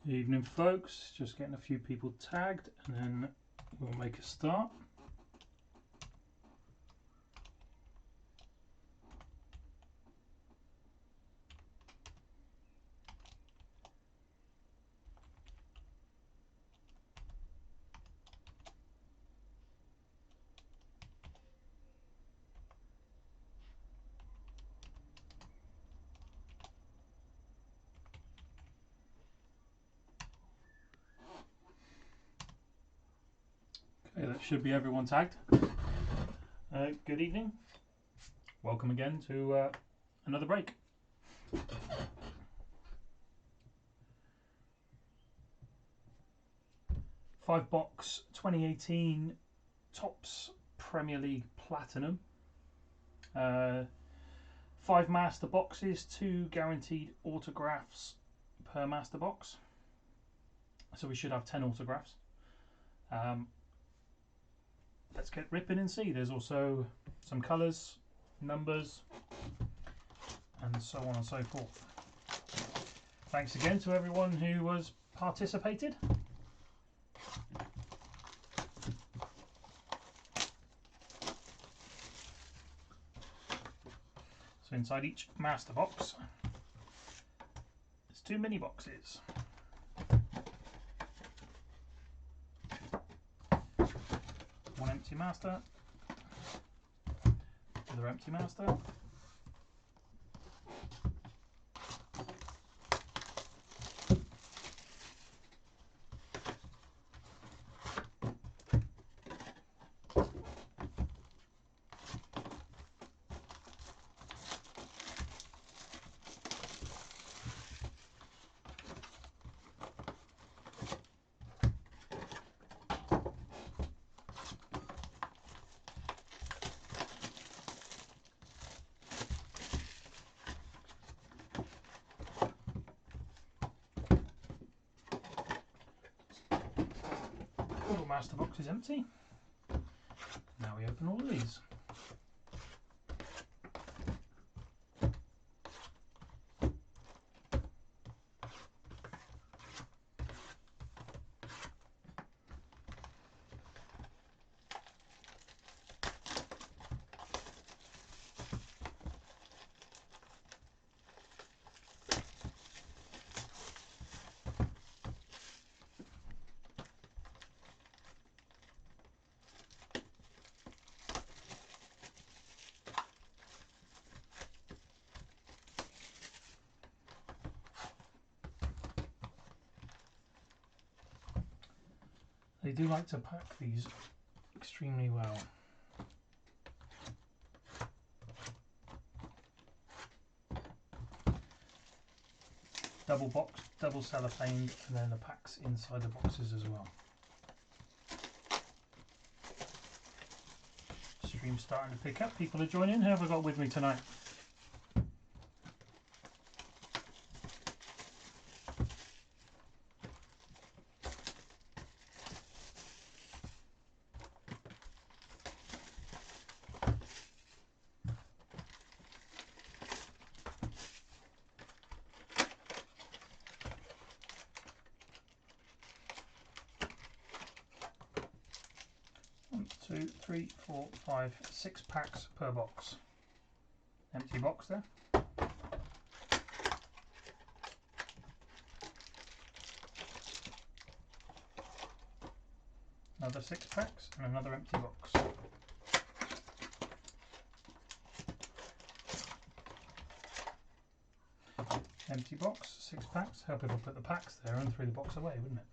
Evening folks, just getting a few people tagged and then we'll make a start. Okay, that should be everyone tagged. Good evening. Welcome again to another break. Five box 2018 Topps Premier League Platinum. 5 master boxes, 2 guaranteed autographs per master box. So we should have 10 autographs. Let's get ripping and see. There's also some colours, numbers, and so on and so forth. Thanks again to everyone who has participated. So inside each master box, there's 2 mini boxes. One empty master, another empty master, all master box is empty. Now we open all of these. They do like to pack these extremely well. Double box, double cellophane, and then the packs inside the boxes as well. Stream's starting to pick up. People are joining. Who have I got with me tonight? One, 2, 3, 4, 5, 6 packs per box. Empty box there. Another 6 packs and another empty box. Empty box, 6 packs. Help if I put the packs there and threw the box away, wouldn't it?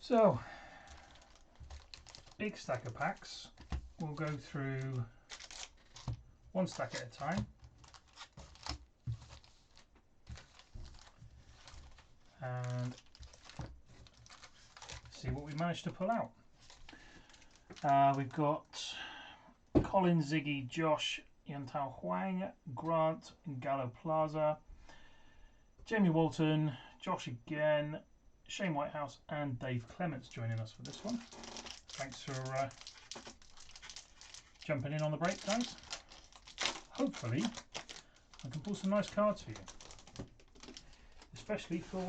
So, big stack of packs. We'll go through one stack at a time. And see what we managed to pull out. We've got Colin, Ziggy, Josh, Yantao Huang, Grant, Gallo Plaza, Jamie Walton, Josh again, Shane Whitehouse and Dave Clements joining us for this one. Thanks for jumping in on the break, guys. Hopefully I can pull some nice cards for you. Especially for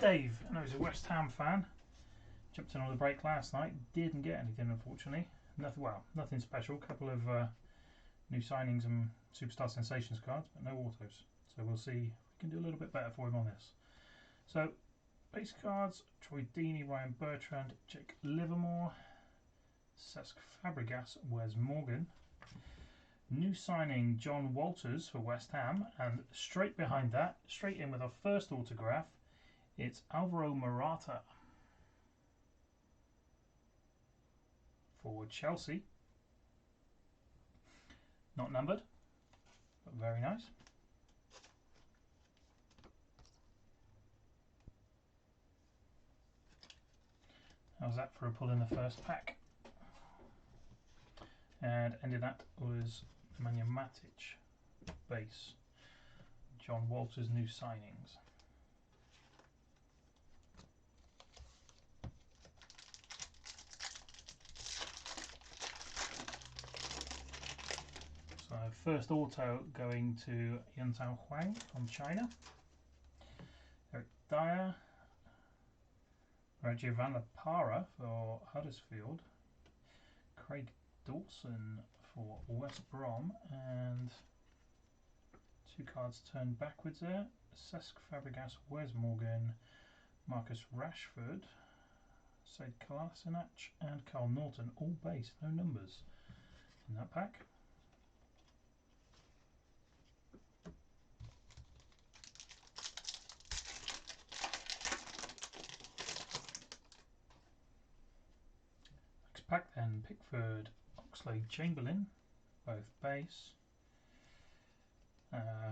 Dave. I know he's a West Ham fan. Jumped in on the break last night. Didn't get anything, unfortunately. Nothing special. A couple of new signings and Superstar Sensations cards, but no autos. So we'll see if we can do a little bit better for him on this. So, base cards, Troy Deeney, Ryan Bertrand, Jake Livermore, Cesc Fabregas, Wes Morgan. New signing, John Walters for West Ham, and straight behind that, straight in with our first autograph, it's Alvaro Morata for Chelsea. Not numbered, but very nice. How's that for a pull in the first pack? And ending that was Nemanja Matic base. John Walters new signings. So first auto going to Yantao Huang from China. Eric Dyer. Rajivan Lapara for Huddersfield. Craig Dawson for West Brom, and two cards turned backwards there. Cesc Fabregas, Wes Morgan, Marcus Rashford, Said Kolasinac and Carl Norton, all base, no numbers in that pack. Next pack then, Pickford, Oxlade Chamberlain, both base.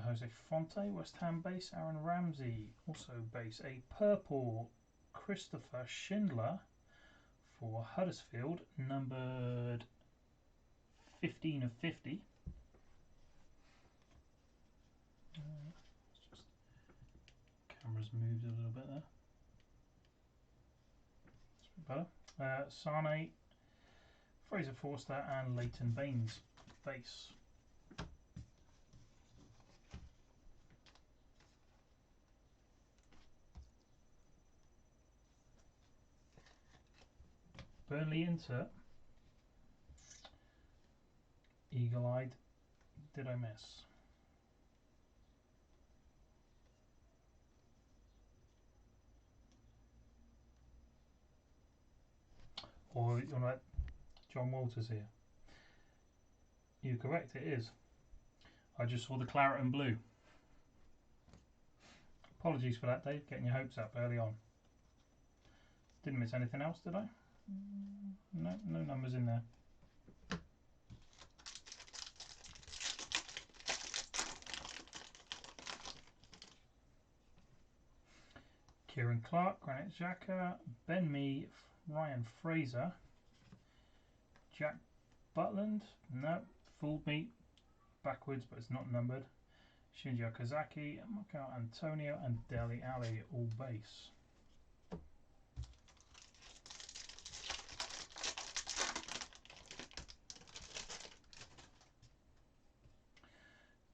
Jose Fonte, West Ham base. Aaron Ramsey, also base. A purple Christopher Schindler for Huddersfield, numbered 15 of 50. Camera's moved a little bit there. That's a bit better. Sane, Fraser Forster and Leighton Baines base. Burnley Inter. Eagle-eyed. Did I miss? Or you're not John Walters here? You're correct, it is. I just saw the claret and blue. Apologies for that, Dave, getting your hopes up early on. Didn't miss anything else, did I? No, no numbers in there. Kieran Clark, Granit Xhaka, Ben Mee, Ryan Fraser, Jack Butland, no, fooled me, backwards but it's not numbered. Shinji Okazaki, Marco Antonio and Dele Alli, all base.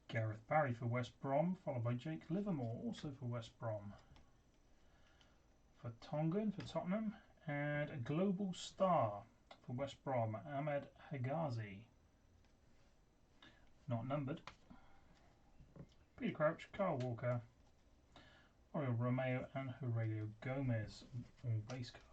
Gareth Barry for West Brom, followed by Jake Livermore, also for West Brom. For Tongan for Tottenham, and a global star for West Brom, Ahmed Hegazi. Not numbered. Peter Crouch, Carl Walker, Oriol Romeo and Aurelio Gomez, all base cards.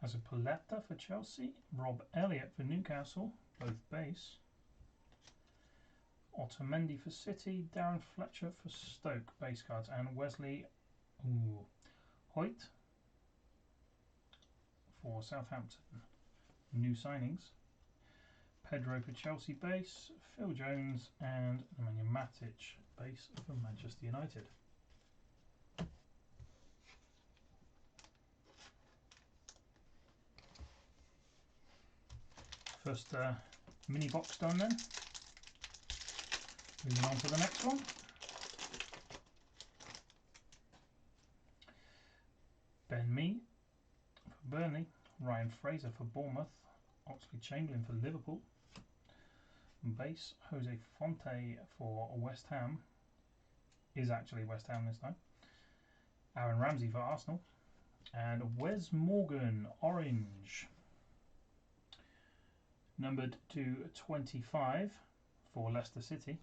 Azpilicueta for Chelsea, Rob Elliott for Newcastle, both base. Otamendi for City, Darren Fletcher for Stoke, base cards, and Wesley Hoyt for Southampton, new signings. Pedro for Chelsea base, Phil Jones and Nemanja Matic base for Manchester United. First mini box done then. Moving on to the next one. Ben Mee for Burnley, Ryan Fraser for Bournemouth, Oxley Chamberlain for Liverpool, base Jose Fonte for West Ham, is actually West Ham this time, Aaron Ramsey for Arsenal, and Wes Morgan orange, numbered to 25 for Leicester City.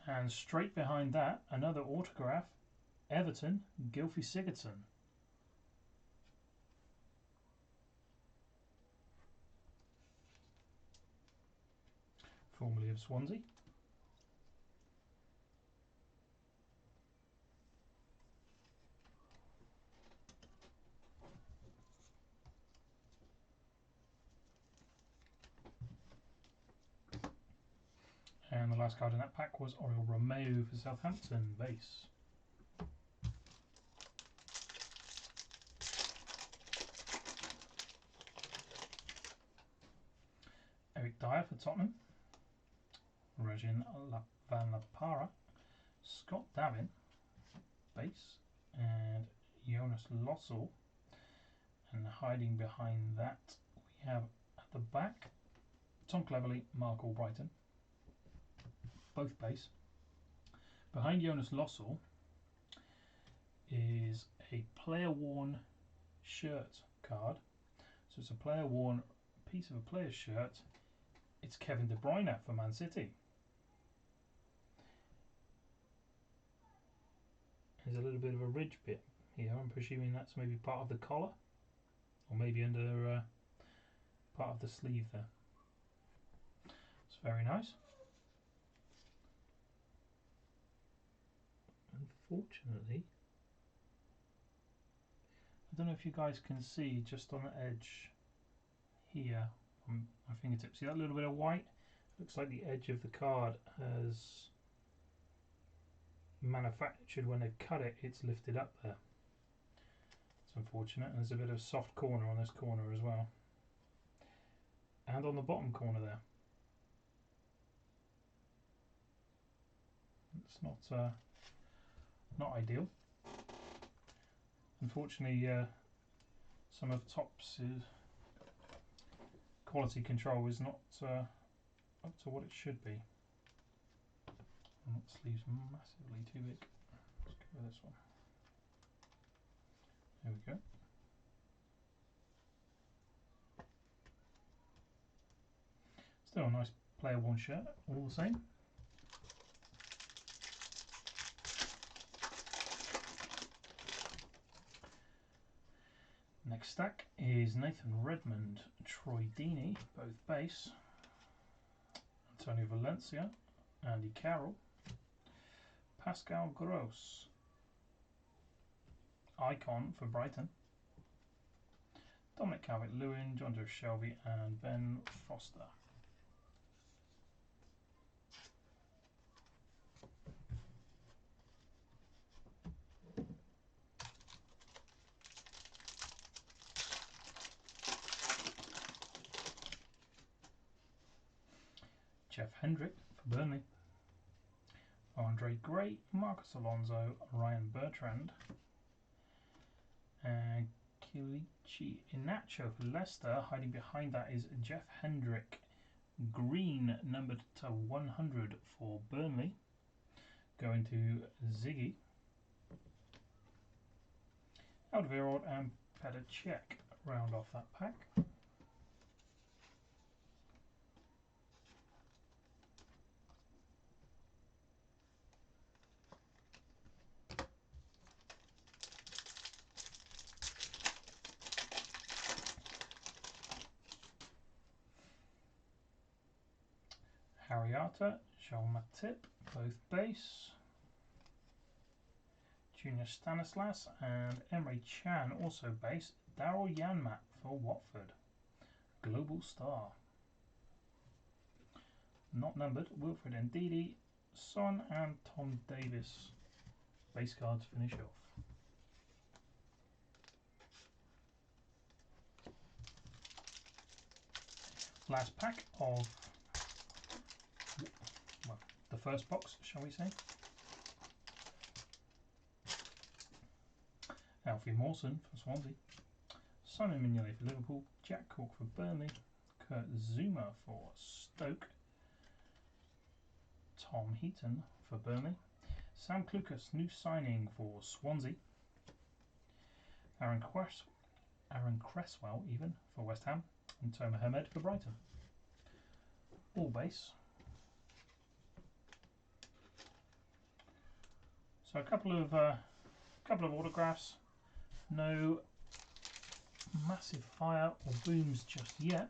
And straight behind that, another autograph, Everton, Gylfi Sigurdsson. Formerly of Swansea. And the last card in that pack was Oriol Romeu for Southampton, base. Eric Dyer for Tottenham, Regin van La Parra, Scott Davin, base, and Jonas Lossell. And hiding behind that we have at the back Tom Cleverley, Mark Albrighton, both base. Behind Jonas Lossell is a player worn shirt card. So it's a player worn piece of a player's shirt. It's Kevin De Bruyne for Man City. There's a little bit of a ridge bit here. I'm presuming that's maybe part of the collar, or maybe under part of the sleeve there. It's very nice. Unfortunately, I don't know if you guys can see just on the edge here on my fingertips. See that little bit of white? Looks like the edge of the card has manufactured, when they've cut it, it's lifted up there. It's unfortunate. And there's a bit of soft corner on this corner as well, and on the bottom corner there. It's not ideal. Unfortunately, some of Topps' quality control is not up to what it should be. And that sleeve's massively too big. Let's go with this one. There we go. Still a nice player worn shirt, all the same. Next stack is Nathan Redmond, Troy Deeney, both base, Antonio Valencia, Andy Carroll, Pascal Gross, Icon for Brighton, Dominic Calvert-Lewin, John Joe Shelby, and Ben Foster. Jeff Hendrick for Burnley, Andre Gray, Marcus Alonso, Ryan Bertrand, and Kelechi Iheanacho for Leicester. Hiding behind that is Jeff Hendrick, green, numbered to 100 for Burnley, going to Ziggy, Alderweireld and Petr Cech round off that pack. Boyata, Joel Matip, both base. Junior Stanislas and Emery Chan, also base. Daryl Yanmat for Watford. Global Star. Not numbered. Wilfred Ndidi, Son and Tom Davis. Base cards finish off. Last pack of, well, the first box, shall we say. Alfie Mawson for Swansea. Simon Mignolet for Liverpool. Jack Cork for Burnley. Kurt Zuma for Stoke. Tom Heaton for Burnley. Sam Clucas, new signing for Swansea. Aaron Cresswell even for West Ham. And Toma Hamed for Brighton. All base. So a couple of autographs. No massive fire or booms just yet.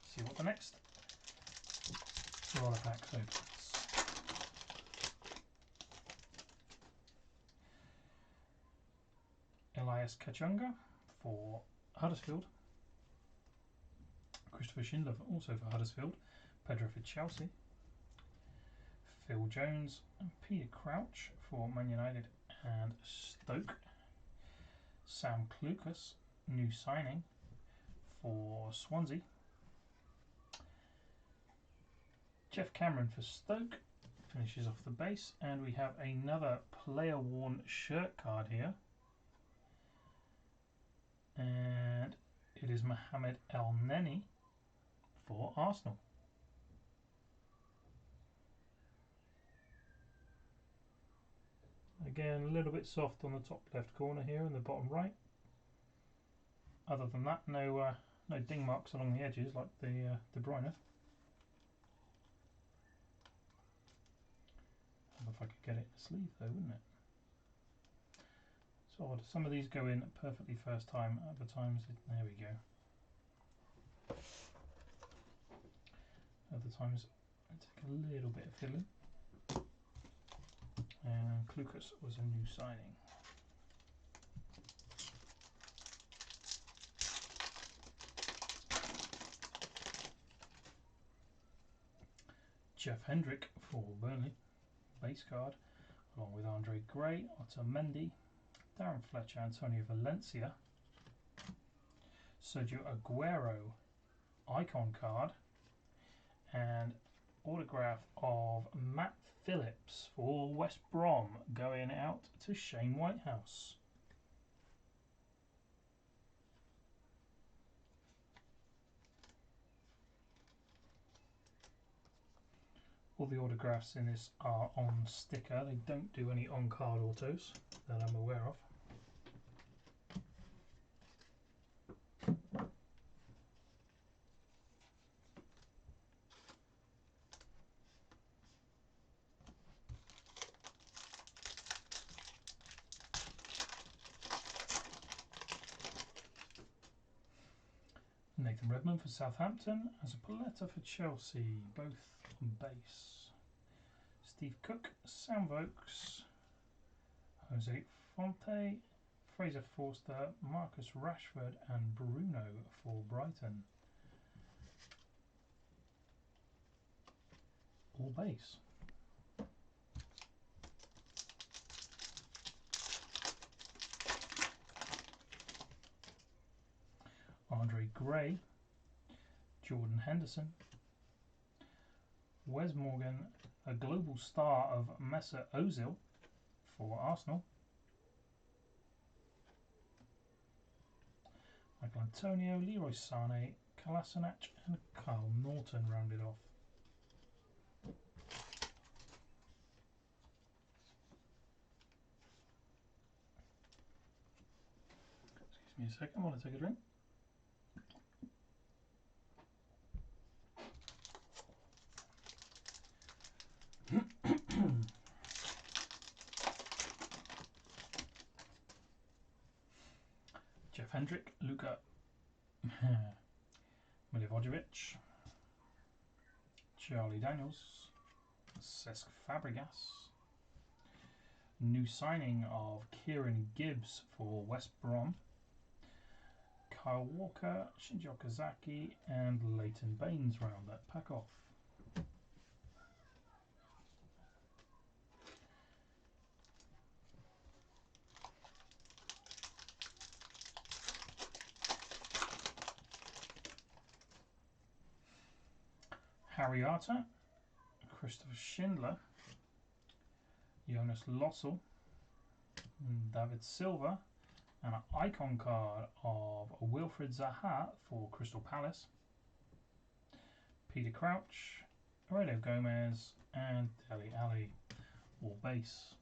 See what the next roller pack opens. Elias Kachunga for Huddersfield. Christopher Schindler also for Huddersfield. Pedro for Chelsea. Phil Jones and Peter Crouch for Man United and Stoke. Sam Clucas, new signing for Swansea. Jeff Cameron for Stoke finishes off the base, and we have another player worn shirt card here, and it is Mohamed El Neni for Arsenal. Again, a little bit soft on the top left corner here and the bottom right. Other than that, no ding marks along the edges like the De Bruyne. If I could get it in the sleeve though, wouldn't it? So odd. Some of these go in perfectly first time, other times, there we go. Other times I take a little bit of fiddling. And Clucas was a new signing. Jeff Hendrick for Burnley, base card, along with Andre Gray, Otamendi, Darren Fletcher, Antonio Valencia, Sergio Aguero icon card, and autograph of Matt Phillips for West Brom going out to Shane Whitehouse. All the autographs in this are on sticker. They don't do any on-card autos that I'm aware of. Nathan Redmond for Southampton, Azpilicueta for Chelsea, both on base. Steve Cook, Sam Vokes, Jose Fonte, Fraser Forster, Marcus Rashford and Bruno for Brighton. All base. Andre Gray, Jordan Henderson, Wes Morgan, a global star of Mesut Ozil for Arsenal, Michael Antonio, Leroy Sané, Kolasinac and Kyle Norton rounded off. Excuse me a second while I take a drink. Jeff Hendrick, Luka Milivojevic, Charlie Daniels, Cesc Fabregas. New signing of Kieran Gibbs for West Brom. Kyle Walker, Shinji Okazaki, and Leighton Baines round that pack off. Harry Arter, Christopher Schindler, Jonas Lossell, David Silva, and an icon card of Wilfried Zaha for Crystal Palace, Peter Crouch, Aurelio Gomez, and Dele Alli, all base.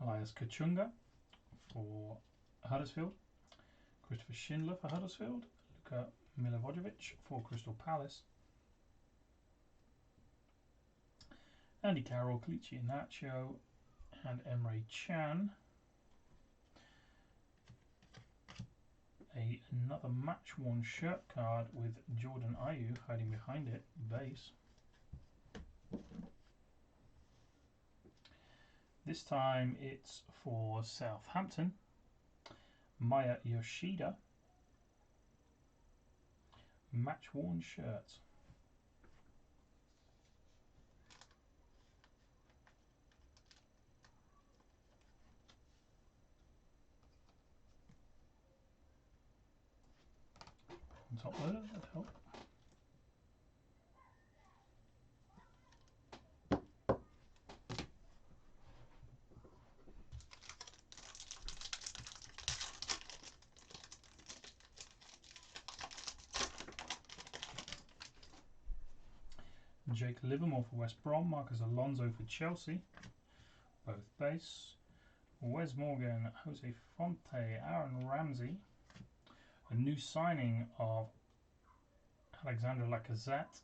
Elias Kachunga for Huddersfield, Christopher Schindler for Huddersfield, Luka Milivojevic for Crystal Palace, Andy Carroll, Kelechi Iheanacho, and Emre Can. Another match-worn shirt card with Jordan Ayew hiding behind it, base. This time it's for Southampton, Maya Yoshida, match-worn shirt. Top loader, that'd help. Jake Livermore for West Brom, Marcus Alonso for Chelsea, both base. Wes Morgan, Jose Fonte, Aaron Ramsey. A new signing of Alexander Lacazette,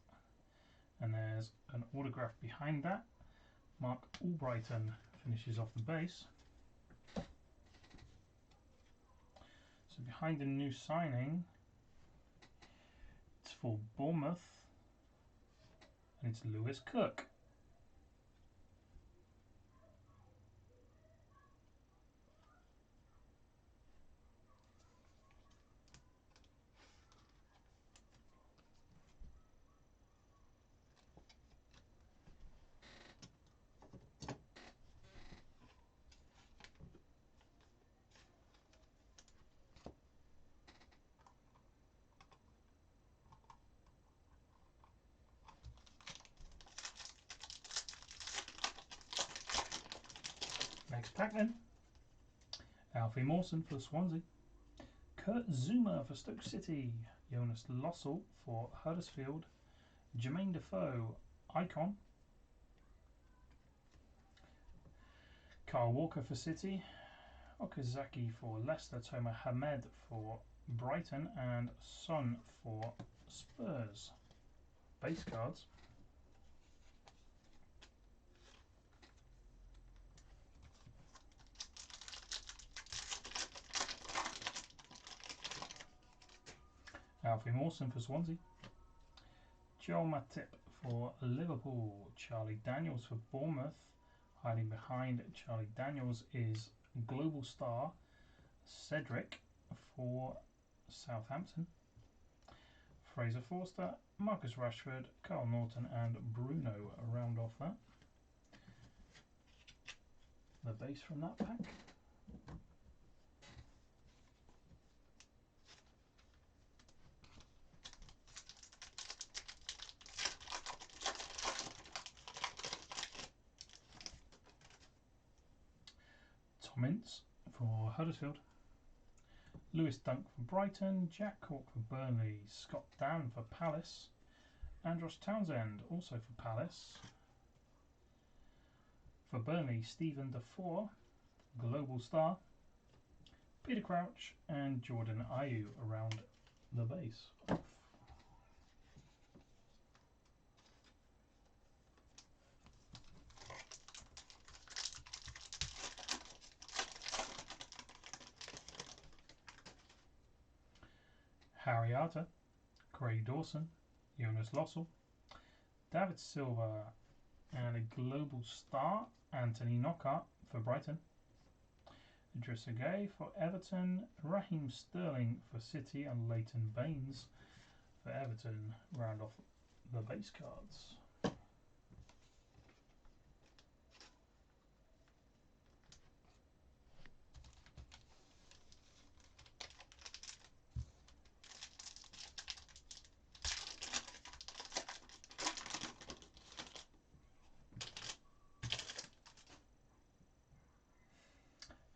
and there's an autograph behind that. Mark Albrighton finishes off the base. So behind the new signing, it's for Bournemouth, and it's Lewis Cook. Next pack then. Alfie Mawson for Swansea, Kurt Zuma for Stoke City, Jonas Lossell for Huddersfield, Jermaine Defoe, icon, Kyle Walker for City, Okazaki for Leicester, Tomer Hamed for Brighton, and Son for Spurs. Base cards. Alfie Mawson for Swansea, Joel Matip for Liverpool, Charlie Daniels for Bournemouth. Hiding behind Charlie Daniels is global star Cedric for Southampton, Fraser Forster, Marcus Rashford, Carl Norton, and Bruno round off that. The base from that pack. Tom Ince for Huddersfield, Lewis Dunk for Brighton, Jack Cork for Burnley, Scott Dan for Palace, Andros Townsend also for Palace. For Burnley, Stephen Defoe, global star, Peter Crouch, and Jordan Ayew around the base. Harry Arter, Craig Dawson, Jonas Lossell, David Silva, and a global star, Anthony Knockaert for Brighton, Idrissa Gueye for Everton, Raheem Sterling for City, and Leighton Baines for Everton round off the base cards.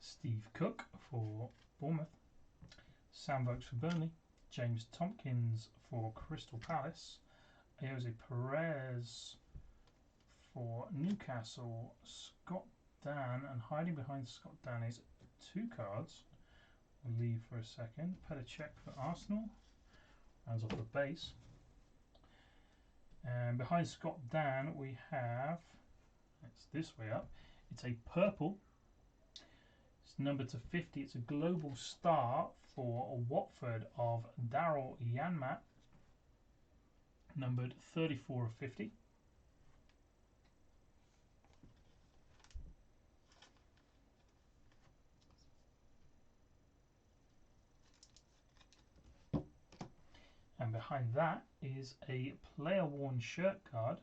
Steve Cook for Bournemouth, Sam Vokes for Burnley, James Tompkins for Crystal Palace, Jose Perez for Newcastle, Scott Dan, and hiding behind Scott Dan is 2 cards. We'll leave for a second. Petr Cech for Arsenal, rounds off the base. And behind Scott Dan we have, it's this way up, it's a purple. It's numbered to 50. It's a global star for Watford of Daryl Janmaat, numbered 34 of 50. And behind that is a player worn shirt card,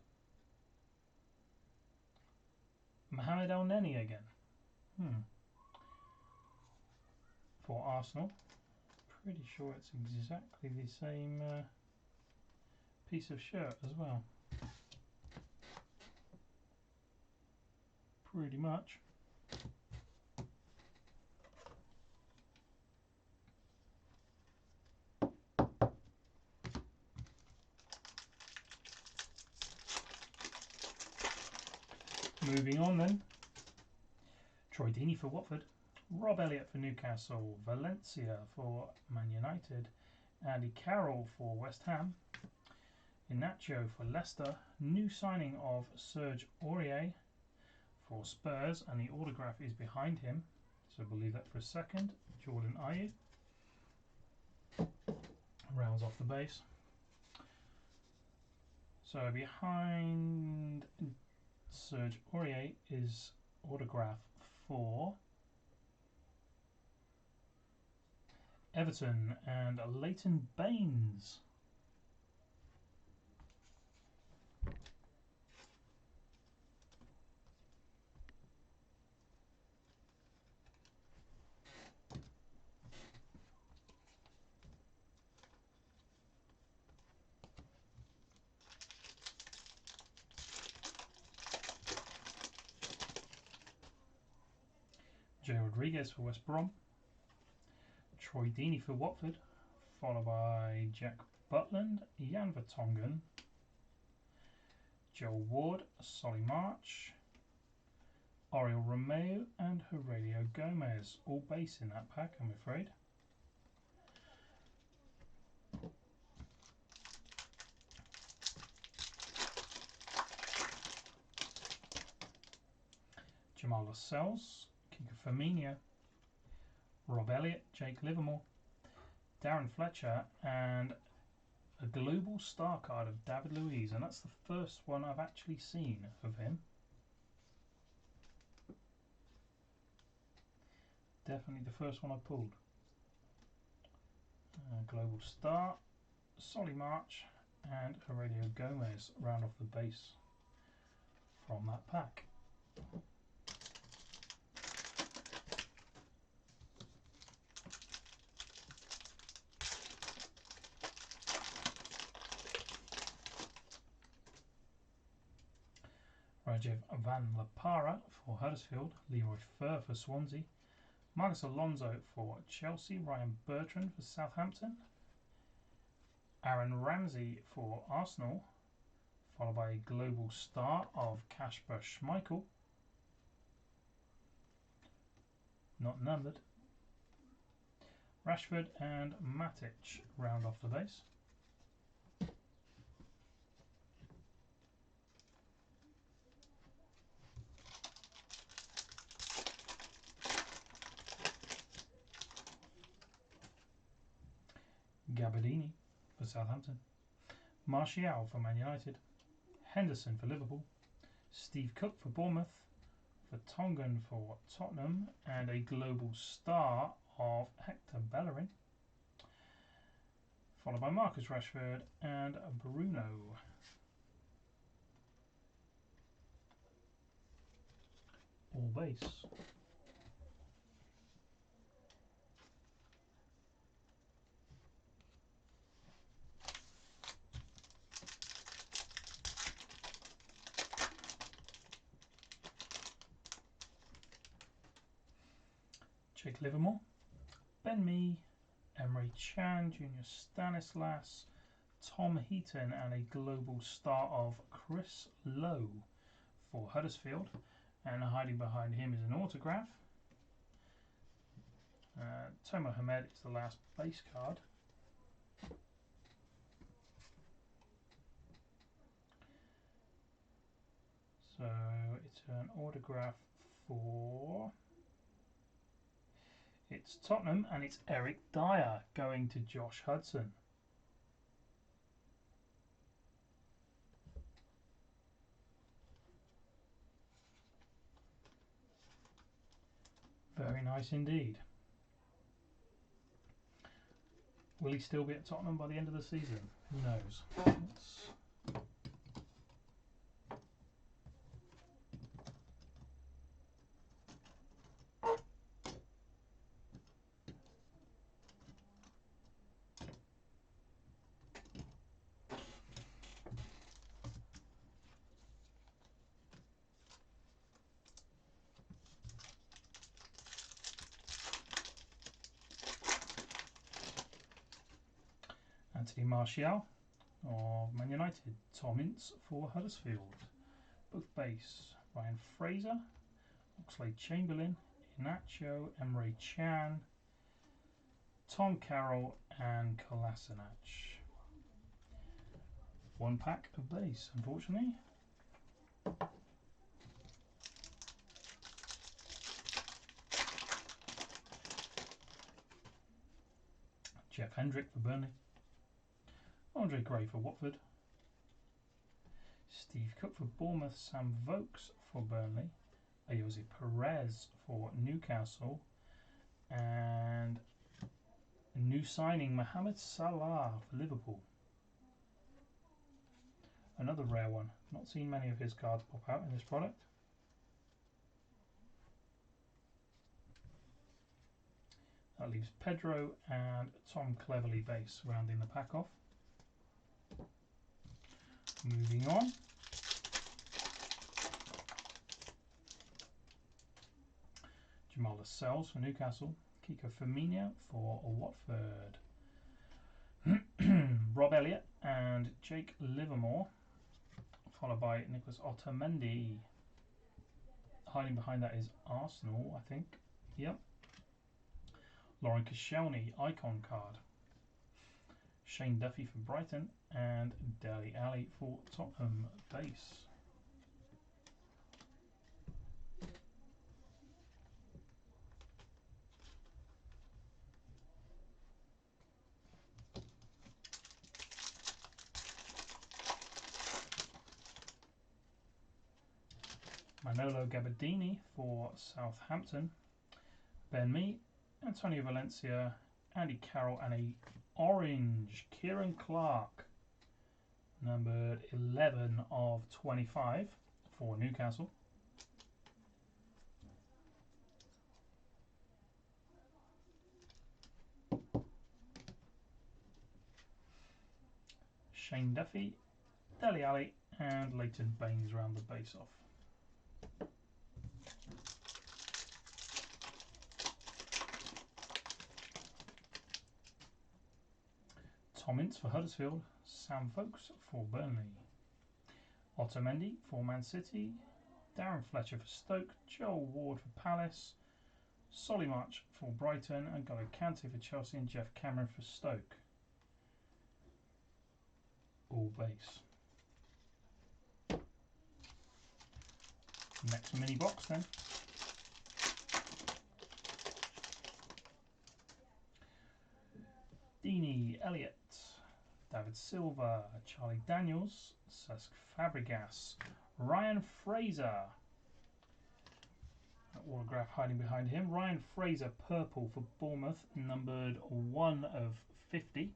Mohamed El Neni again. For Arsenal. Pretty sure it's exactly the same piece of shirt as well. Pretty much. Moving on then. Troy Deeney for Watford, Rob Elliott for Newcastle, Valencia for Man United, Andy Carroll for West Ham, Inacio for Leicester, new signing of Serge Aurier for Spurs, and the autograph is behind him, so we'll leave that for a second. Jordan Ayew rounds off the base. So behind Serge Aurier is autograph for Everton and Leighton Baines. Jay Rodriguez for West Brom, Troy Deeney for Watford, followed by Jack Butland, Jan Vertonghen, Joel Ward, Solly March, Oriol Romeu, and Aurelio Gomez. All base in that pack, I'm afraid. Jamal Lascelles, Kiko Firmino, Rob Elliott, Jake Livermore, Darren Fletcher, and a global star card of David Luiz, and that's the first one I've actually seen of him. Definitely the first one I pulled. Global star, Solly March, and Aurelio Gomez round off the base from that pack. Rajiv Van La Parra for Huddersfield, Leroy Fer for Swansea, Marcus Alonso for Chelsea, Ryan Bertrand for Southampton, Aaron Ramsey for Arsenal, followed by a global star of Kasper Schmeichel, not numbered, Rashford and Matic round off the base. Gabardini for Southampton, Martial for Man United, Henderson for Liverpool, Steve Cook for Bournemouth, Vertonghen for Tottenham, and a global star of Hector Bellerin, followed by Marcus Rashford and Bruno. All base. Jake Livermore, Ben Mee, Emre Can, Junior Stanislas, Tom Heaton, and a global star of Chris Lowe for Huddersfield. And hiding behind him is an autograph. Tomo Hamed is the last base card. So it's an autograph for... It's Tottenham, and it's Eric Dyer going to Josh Hudson. Very nice indeed. Will he still be at Tottenham by the end of the season? Who knows? Anthony Martial of Man United, Tom Ince for Huddersfield, both base, Ryan Fraser, Oxlade-Chamberlain, Iheanacho, Emre Can, Tom Carroll, and Kolasinac. One pack of base, unfortunately. Jeff Hendrick for Burnley, Andre Gray for Watford, Steve Cook for Bournemouth, Sam Vokes for Burnley, Ayoze Perez for Newcastle, and a new signing Mohamed Salah for Liverpool. Another rare one. Not seen many of his cards pop out in this product. That leaves Pedro and Tom Cleverley base rounding the pack off. Moving on. Jamal Lascelles for Newcastle, Kiko Firmino for Watford, Rob Elliott and Jake Livermore, followed by Nicholas Otamendi. Hiding behind that is Arsenal, I think. Yep. Lauren Koscielny, icon card. Shane Duffy for Brighton, and Dele Alli for Tottenham base. Manolo Gabardini for Southampton, Ben Mee, Antonio Valencia, Andy Carroll, and a orange Kieran Clark, numbered 11 of 25 for Newcastle. Shane Duffy, Dele Alli, and Leighton Baines round the base off. Tom Ince for Huddersfield, Sam Vokes for Burnley, Otamendi for Man City, Darren Fletcher for Stoke, Joel Ward for Palace, Solly March for Brighton, and N'Golo Kante for Chelsea, and Jeff Cameron for Stoke. All base. Next mini box then. Deeney, Elliott, David Silva, Charlie Daniels, Cesc Fabregas, Ryan Fraser. Autograph hiding behind him. Ryan Fraser, purple for Bournemouth, numbered 1 of 50.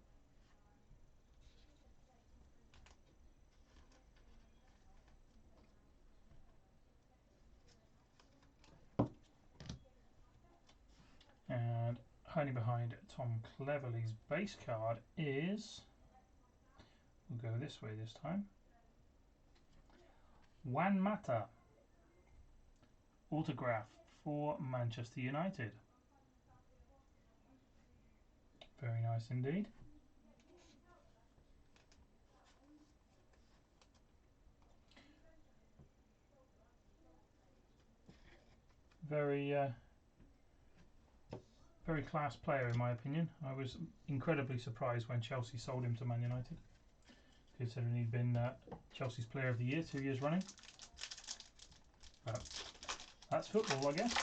And hiding behind Tom Cleverley's base card is, we'll go this way this time, Juan Mata, autograph for Manchester United. Very nice indeed. Very very class player in my opinion. I was incredibly surprised when Chelsea sold him to Man United, considering he'd been Chelsea's Player of the Year 2 years running. But that's football, I guess.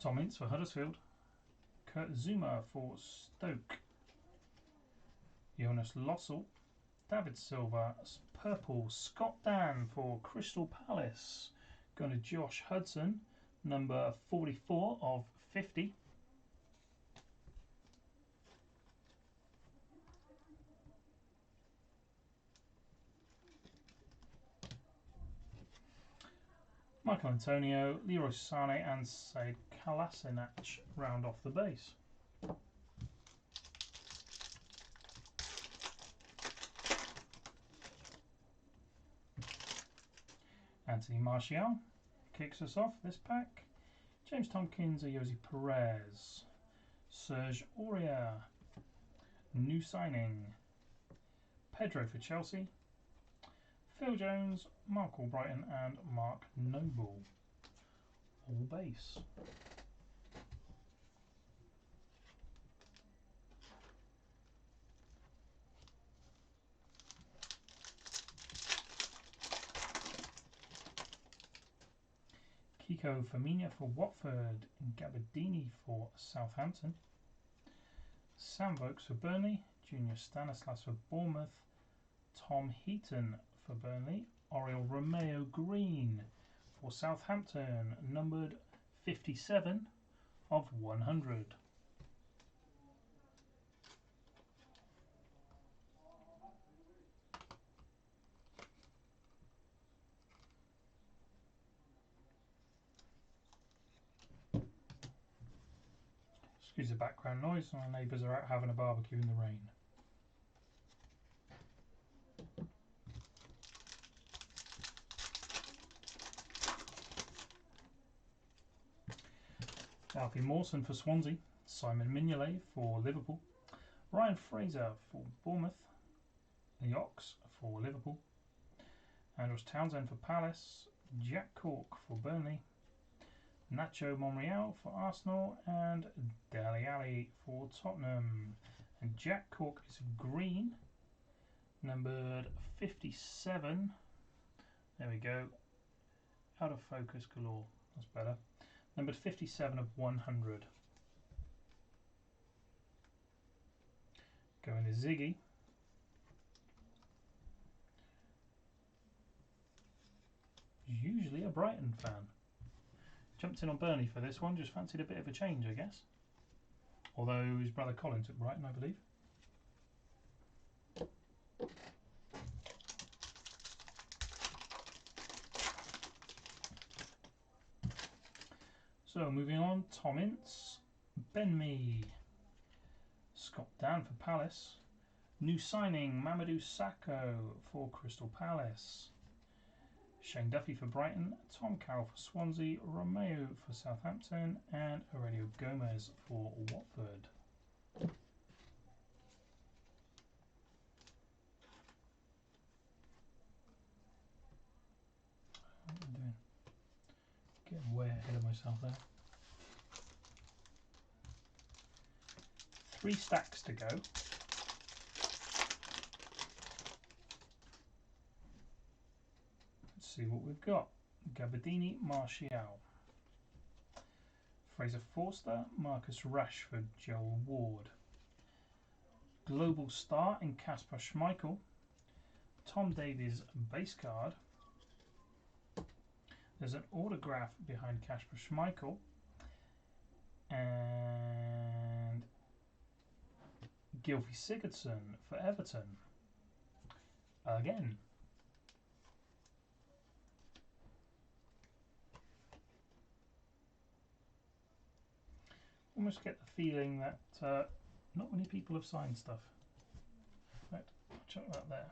Tom Ince for Huddersfield. Kurt Zuma for Stoke. Jonas Lossell. David Silva, purple. Scott Dan for Crystal Palace. Going to Josh Hudson, number 44 of 50. Michael Antonio, Leroy Sané and Said Kolasinac round off the base. Anthony Martial kicks us off this pack. James Tompkins, Ayoze Perez. Serge Aurier, new signing. Pedro for Chelsea. Phil Jones, Mark Albrighton and Mark Noble. All base. Kiko Firmino for Watford, Gabardini for Southampton, Sam Vokes for Burnley, Junior Stanislas for Bournemouth, Tom Heaton for Burnley, Oriol Romeo Green for Southampton, numbered 57 of 100. Excuse the background noise, our neighbours are out having a barbecue in the rain. Alfie Mawson for Swansea, Simon Mignolet for Liverpool, Ryan Fraser for Bournemouth, Ox for Liverpool, Andros Townsend for Palace, Jack Cork for Burnley, Nacho Monreal for Arsenal and Dele Alli for Tottenham. And Jack Cork is green, numbered 57. There we go. Out of focus galore. That's better. Numbered 57 of 100. Going to Ziggy. Usually a Brighton fan. Jumped in on Burnley for this one, just fancied a bit of a change, I guess. Although his brother Colin took Brighton, I believe. So moving on, Tom Ince, Ben Mee, Scott Dan for Palace, new signing Mamadou Sakho for Crystal Palace, Shane Duffy for Brighton, Tom Carroll for Swansea, Romeo for Southampton and Aurelio Gomez for Watford. What am I doing? Getting way ahead of myself there. 3 stacks to go. Let's see what we've got. Gabardini, Martial, Fraser Forster, Marcus Rashford, Joel Ward. Global Star in Kasper Schmeichel. Tom Davies base card. There's an autograph behind Kasper Schmeichel. And Gylfi Sigurdsson for Everton. Again. Almost get the feeling that not many people have signed stuff. Right, check that there.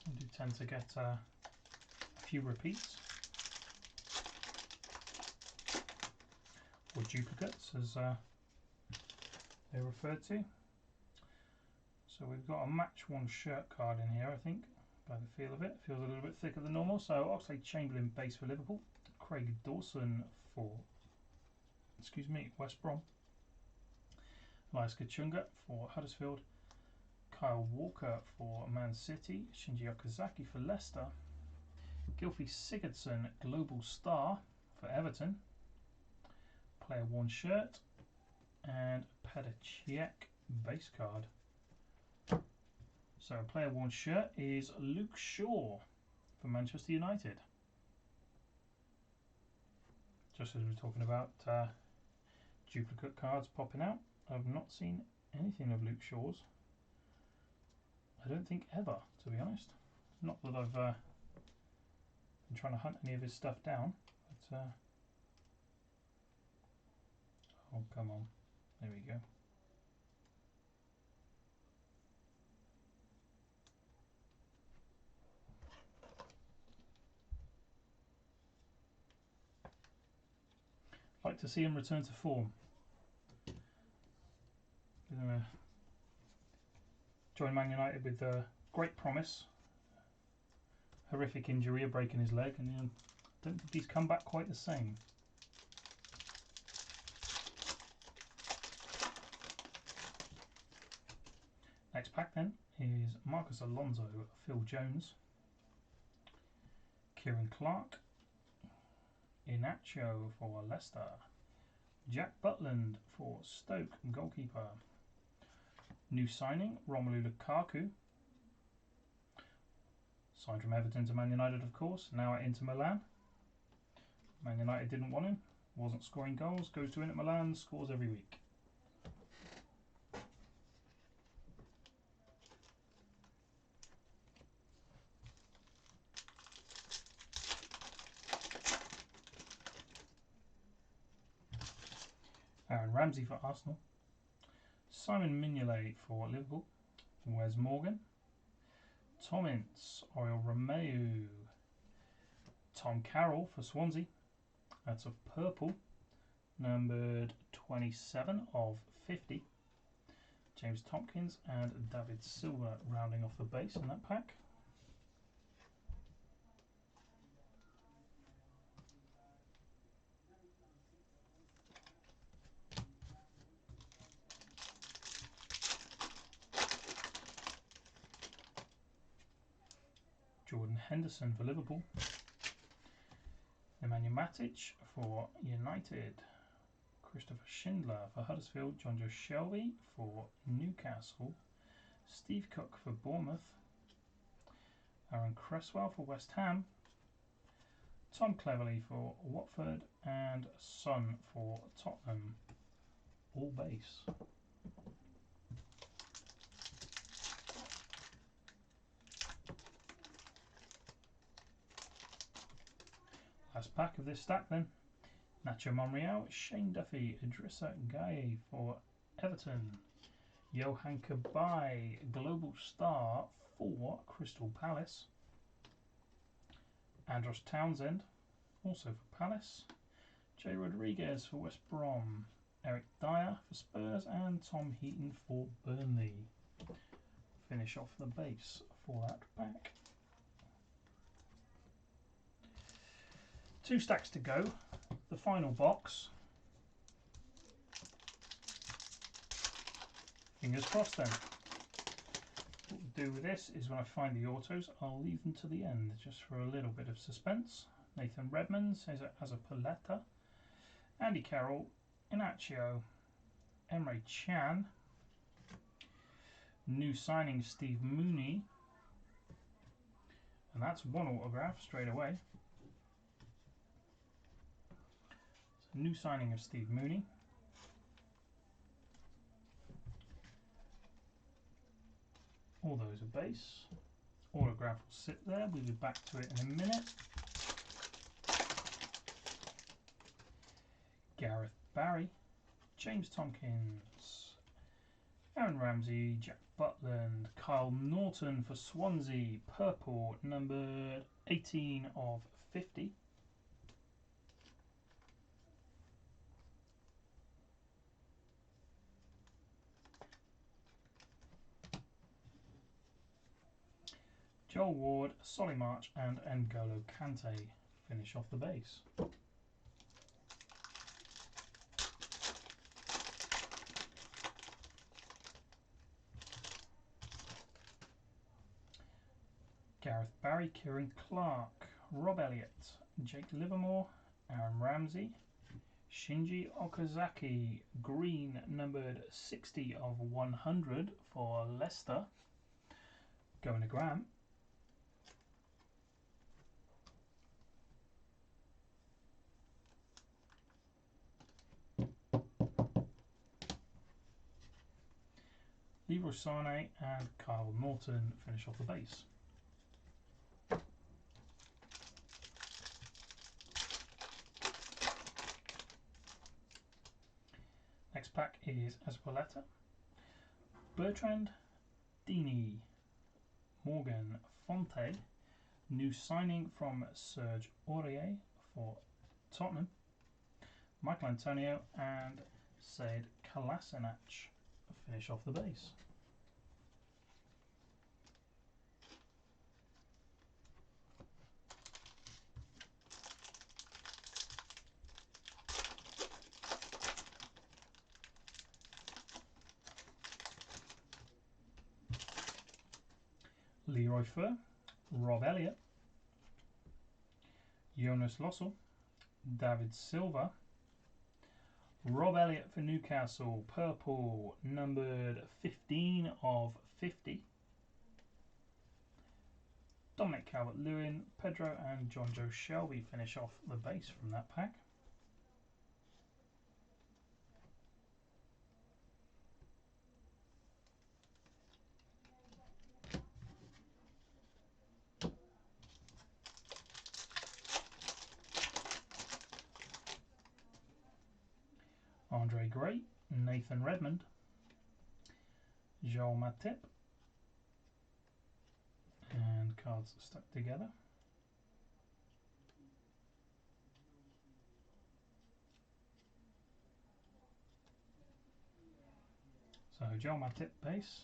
I do tend to get a few repeats or duplicates, as they're referred to. So we've got a match one shirt card in here, I think, by the feel of it. Feels a little bit thicker than normal. So Oxlade-Chamberlain base for Liverpool. Craig Dawson for, West Brom. Elias Kachunga for Huddersfield. Kyle Walker for Man City. Shinji Okazaki for Leicester. Gylfi Sigurdsson Global Star for Everton. Player worn shirt. And Petr Cech base card. So a player worn shirt is Luke Shaw for Manchester United. Just as we're talking about duplicate cards popping out, I've not seen anything of Luke Shaw's. I don't think ever, to be honest. Not that I've been trying to hunt any of his stuff down, but oh, come on. There we go. Like to see him return to form. Join Man United with great promise. Horrific injury, a break in his leg, and I don't think he's come back quite the same. Next pack then is Marcus Alonso, Phil Jones, Kieran Clark, Inacho for Leicester, Jack Butland for Stoke, goalkeeper. New signing, Romelu Lukaku, signed from Everton to Man United, of course, now at Inter Milan. Man United didn't want him, wasn't scoring goals, goes to Inter Milan, scores every week. Aaron Ramsey for Arsenal, Simon Mignolet for Liverpool, Wes Morgan, Tom Ince, Oriol Romeu, Tom Carroll for Swansea, that's a purple, numbered 27 of 50, James Tompkins and David Silva rounding off the base in that pack. Jordan Henderson for Liverpool, Nemanja Matic for United, Christopher Schindler for Huddersfield, Jonjo Shelvey for Newcastle, Steve Cook for Bournemouth, Aaron Cresswell for West Ham, Tom Cleverley for Watford, and Son for Tottenham, all base. Last pack of this stack then. Nacho Monreal, Shane Duffy, Idrissa Gueye for Everton, Johan Cabaye, Global Star for Crystal Palace, Andros Townsend, also for Palace, Jay Rodriguez for West Brom, Eric Dyer for Spurs, and Tom Heaton for Burnley. Finish off the base for that pack. 2 stacks to go. The final box Fingers crossed then. What we'll do with this is when I find the autos, I'll leave them to the end just for a little bit of suspense. Nathan Redmond says it has a Paletta. Andy Carroll, Inacio, Emre Can. New signing Steve Mooney. And that's one autograph straight away. So new signing of Steve Mooney. All those are base. Autograph will sit there. We'll be back to it in a minute. Gareth Barry, James Tompkins, Aaron Ramsey, Jack Butland, Kyle Norton for Swansea, purple, numbered 18 of 50. Joel Ward, Solly March and N'Golo Kante finish off the base. Gareth Barry, Kieran Clark, Rob Elliott, Jake Livermore, Aaron Ramsey, Shinji Okazaki, green, numbered 60 of 100 for Leicester, going to Graham. Leroy Sané and Kyle Norton finish off the base. Next pack is Azpilicueta, Bertrand, Deeney, Morgan Fonte, new signing from Serge Aurier for Tottenham, Michael Antonio and Said Kolasinac finish off the base. Leroy Fer, Rob Elliott, Jonas Lossell, David Silva, Rob Elliott for Newcastle, purple, numbered 15 of 50. Dominic Calvert-Lewin, Pedro and John Joe Shelby finish off the base from that pack. Andre Gray, Nathan Redmond, Joel Matip, and cards stuck together. So Joel Matip base,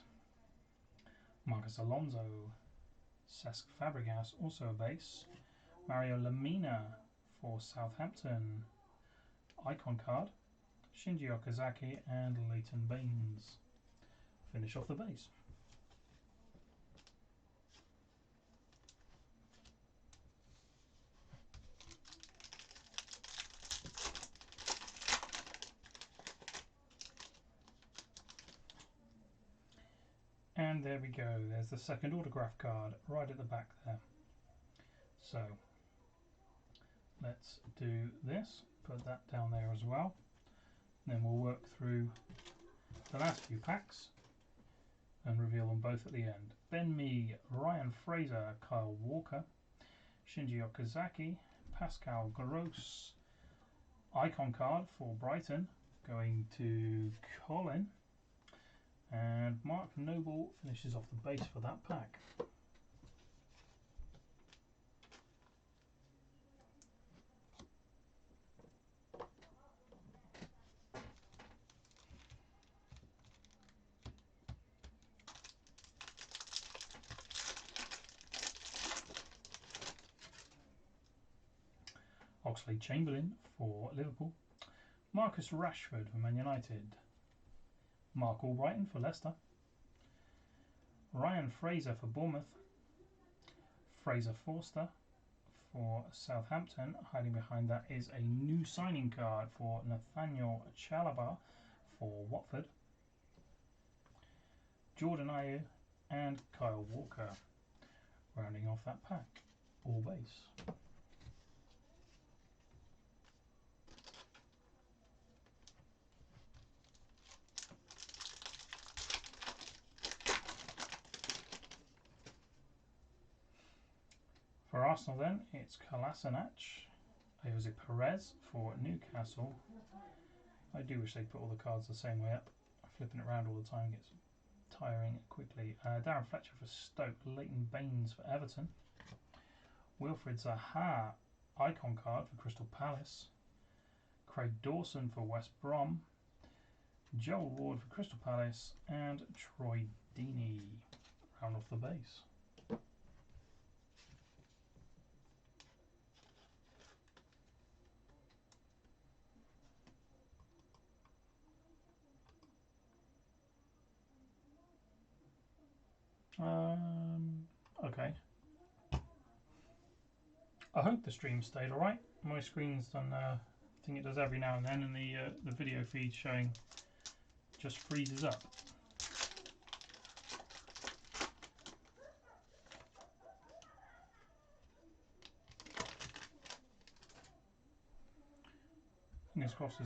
Marcus Alonso, Cesc Fabregas also a base, Mario Lemina for Southampton, icon card, Shinji Okazaki and Leighton Baines finish off the base. And there we go, there's the second autograph card right at the back there. So let's do this, put that down there as well. Then we'll work through the last few packs and reveal them both at the end. Ben Mee, Ryan Fraser, Kyle Walker, Shinji Okazaki, Pascal Gross, icon card for Brighton going to Colin, and Mark Noble finishes off the base for that pack. Oxlade-Chamberlain for Liverpool, Marcus Rashford for Man United, Mark Albrighton for Leicester. Ryan Fraser for Bournemouth. Fraser Forster for Southampton. Hiding behind that is a new signing card for Nathaniel Chalobah for Watford. Jordan Ayew and Kyle Walker rounding off that pack, all base. For Arsenal then, it's Kolasinac, Jose Perez for Newcastle. I do wish they'd put all the cards the same way up. Flipping it around all the time gets tiring quickly. Darren Fletcher for Stoke, Leighton Baines for Everton. Wilfried Zaha, icon card for Crystal Palace. Craig Dawson for West Brom. Joel Ward for Crystal Palace. And Troy Deeney, round off the base. Okay. I hope the stream stayed alright. My screen's done I think it does every now and then, and the video feed showing just freezes up. Fingers crossed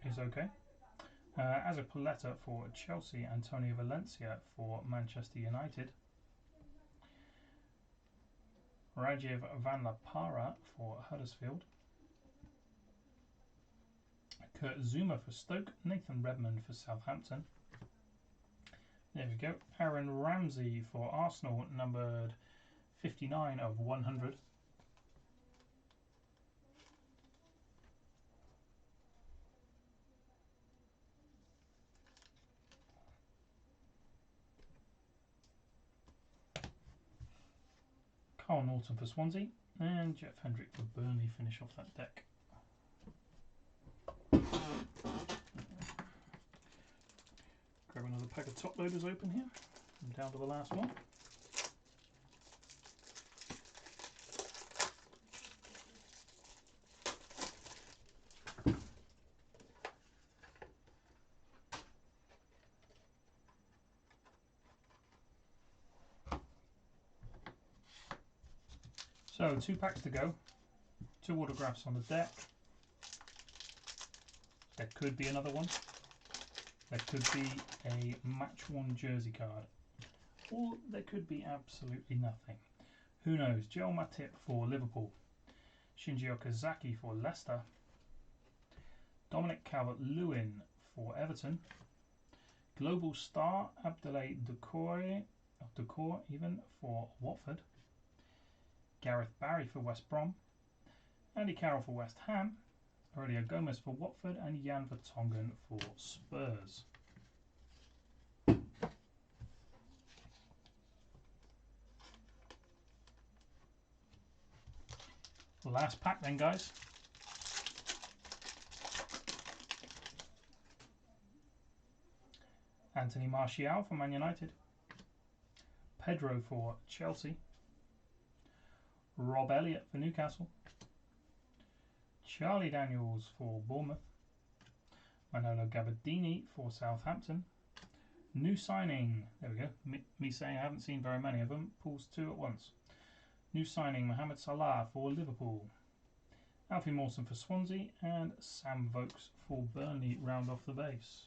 is okay. Azpilicueta for Chelsea, Antonio Valencia for Manchester United. Rajiv Van La Parra for Huddersfield. Kurt Zouma for Stoke. Nathan Redmond for Southampton. There we go. Aaron Ramsey for Arsenal, numbered 59 of 100. Carl Norton for Swansea, and Jeff Hendrick for Burnley finish off that deck. Grab another pack of top loaders open here. I'm down to the last one. So 2 packs to go, 2 autographs on the deck. There could be another one. There could be a match worn jersey card, or there could be absolutely nothing. Who knows? Joel Matip for Liverpool, Shinji Okazaki for Leicester, Dominic Calvert-Lewin for Everton, global star Abdoulaye Doucouré even for Watford, Gareth Barry for West Brom, Andy Carroll for West Ham, Aurelio Gomez for Watford, and Jan Vertonghen for Spurs. Last pack then, guys. Anthony Martial for Man United, Pedro for Chelsea, Rob Elliott for Newcastle, Charlie Daniels for Bournemouth, Manolo Gabardini for Southampton. New signing, there we go, me saying I haven't seen very many of them, pulls 2 at once. New signing, Mohamed Salah for Liverpool, Alfie Mawson for Swansea, and Sam Vokes for Burnley round off the base.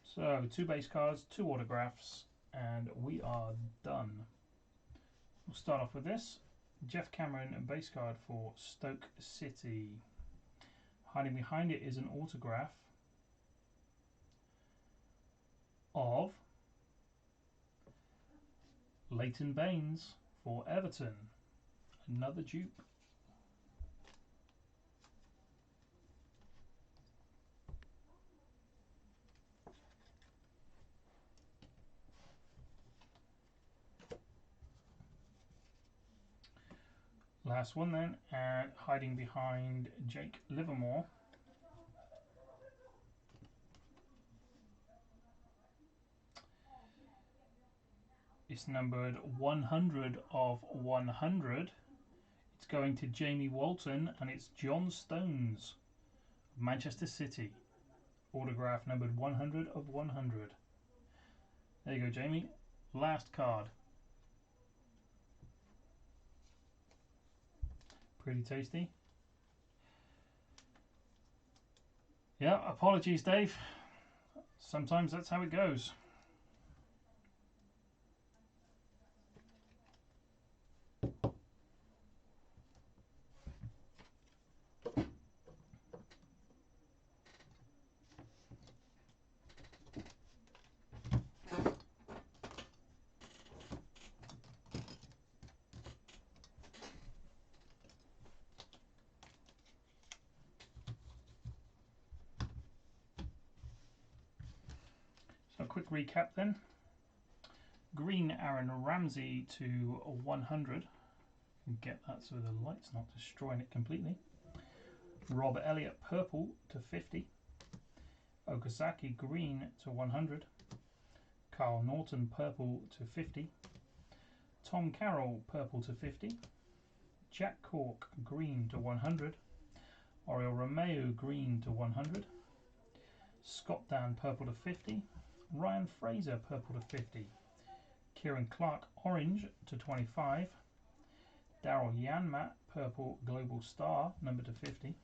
So 2 base cards, 2 autographs, and we are done. We'll start off with this. Jeff Cameron, base card for Stoke City. Hiding behind it is an autograph of Leighton Baines for Everton. Another dupe. Last one then, and hiding behind Jake Livermore. It's numbered 100 of 100. It's going to Jamie Walton, and it's John Stones of Manchester City. Autograph numbered 100 of 100. There you go, Jamie. Last card. Pretty tasty. Yeah, apologies, Dave. Sometimes that's how it goes. So a quick recap then. Green Aaron Ramsey to 100. Get that so the light's not destroying it completely. Rob Elliott purple to 50. Okazaki green to 100. Carl Norton purple to 50. Tom Carroll purple to 50. Jack Cork green to 100. Oriol Romeo green to 100. Scott Dan purple to 50. Ryan Fraser purple to 50. Kieran Clark orange to 25. Daryl Yanmat purple global star number to 50.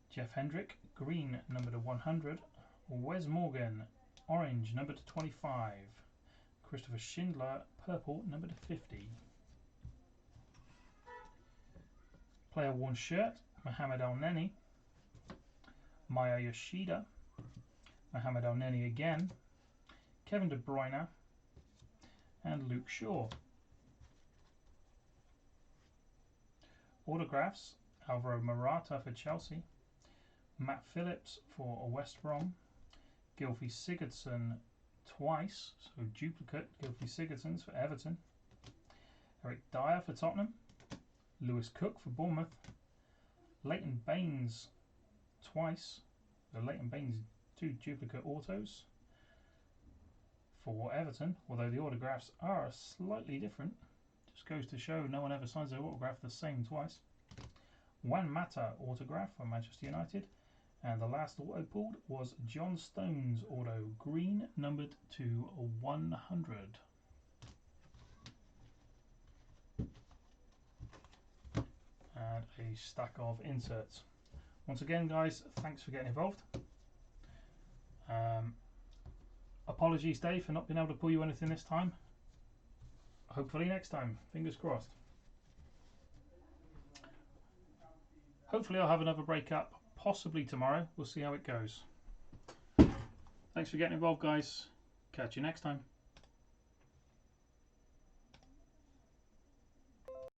Jeff Hendrick green number to 100. Wes Morgan orange number to 25. Christopher Schindler purple number to 50. Player worn shirt Mohamed Elneny. Maya Yoshida. Mohamed Elneny again. Kevin De Bruyne and Luke Shaw. Autographs Alvaro Morata for Chelsea. Matt Phillips for West Brom. Gylfi Sigurdsson twice, so duplicate Gylfi Sigurdssons for Everton. Eric Dyer for Tottenham. Lewis Cook for Bournemouth. Leighton Baines twice, so Leighton Baines 2 duplicate autos for Everton, although the autographs are slightly different. Just goes to show no one ever signs their autograph the same twice. Juan Mata autograph for Manchester United. And the last auto pulled was John Stones auto, green numbered to 100. And a stack of inserts. Once again, guys, thanks for getting involved. Apologies, Dave, for not being able to pull you anything this time. Hopefully next time, fingers crossed. Hopefully I'll have another break-up, possibly tomorrow. We'll see how it goes. Thanks for getting involved, guys. Catch you next time.